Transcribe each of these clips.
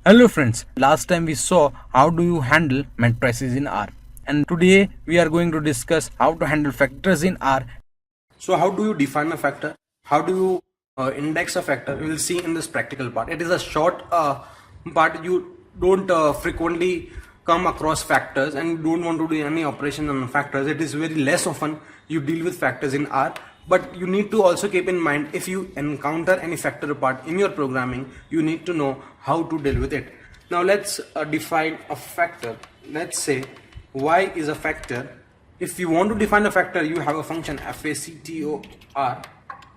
Hello friends, last time we saw how do you handle matrices in R, and today we are going to discuss how to handle factors in R. So how do you define a factor? How do you index a factor? We will see in this practical part. It is a short part. You don't frequently come across factors and you don't want to do any operation on factors. It is very less often you deal with factors in R. But you need to also keep in mind, if you encounter any factor part in your programming, you need to know how to deal with it. Now let's define a factor. Let's say y is a factor. If you want to define a factor, you have a function factor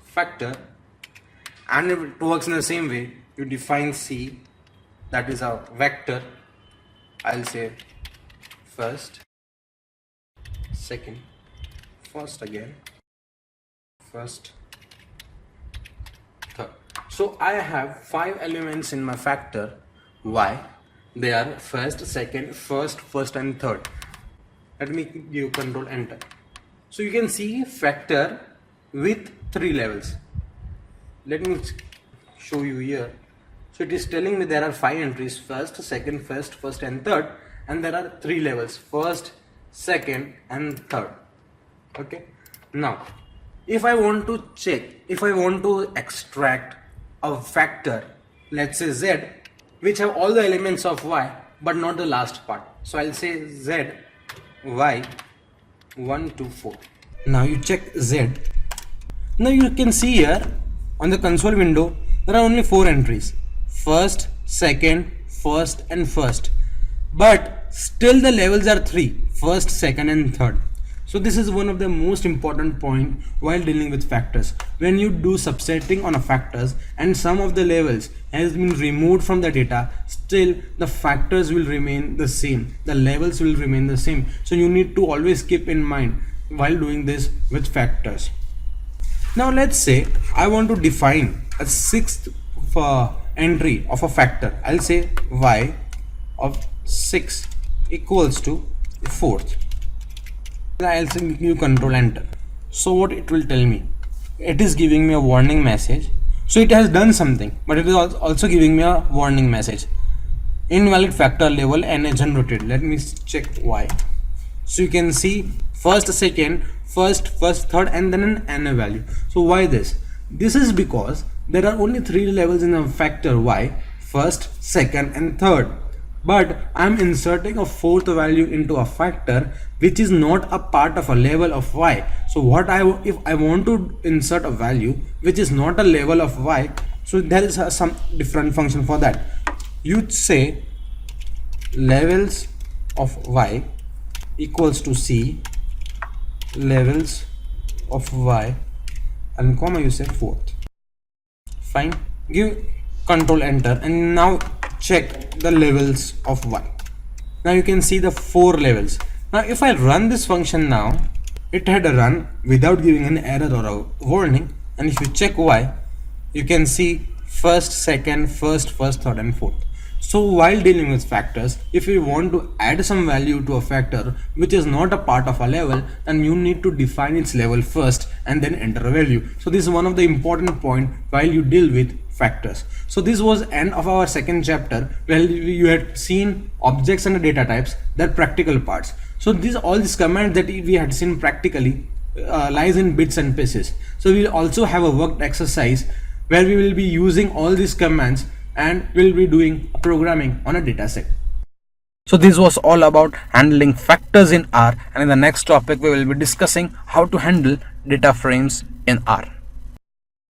factor, and it works in the same way. You define c, that is a vector. I'll say first, second, first again, first, third. So I have 5 elements in my factor y. They are first, second, first and third. Let me give control enter. So you can see factor with 3 levels. Let me show you here. So it is telling me there are 5 entries: first, second, first and third, and there are 3 levels: first, second and third. Okay. Now if I want to check, if I want to extract a factor, let's say z, which have all the elements of y but not the last part, so I'll say z y 1 to 4. Now you check z. Now you can see here on the console window there are only 4 entries: first, second, first and first, but still the levels are 3: first, second and third. So this is one of the most important point while dealing with factors. When you do subsetting on a factors and some of the levels has been removed from the data, still the factors will remain the same, the levels will remain the same. So you need to always keep in mind while doing this with factors. Now let's say I want to define a 6th entry of a factor. I'll say y of 6 equals to 4th. I'll say you control enter. So what it will tell me? It is giving me a warning message. So it has done something, but it is also giving me a warning message: invalid factor level n generated. Let me check y. So you can see first, second, first, third and then an n value. So why this? This is because there are only 3 levels in a factor y: first, second and third. But I'm inserting a 4th value into a factor which is not a part of a level of y. So if I want to insert a value which is not a level of y, so there is some different function for that. You'd say levels of y equals to c levels of y, and comma you say 4th. Fine. Give control enter and now check the levels of y. Now you can see the 4 levels. Now if I run this function now, it had a run without giving an error or a warning, and if you check y, you can see first, second, first, third and fourth. So while dealing with factors, if you want to add some value to a factor which is not a part of a level, then you need to define its level first and then enter a value. So this is one of the important point while you deal with factors. So this was end of our second chapter where you had seen objects and data types, their practical parts. So all these commands that we had seen practically lies in bits and pieces. So we'll also have a worked exercise where we will be using all these commands and we'll be doing programming on a data set. So this was all about handling factors in R, and in the next topic we will be discussing how to handle data frames in R.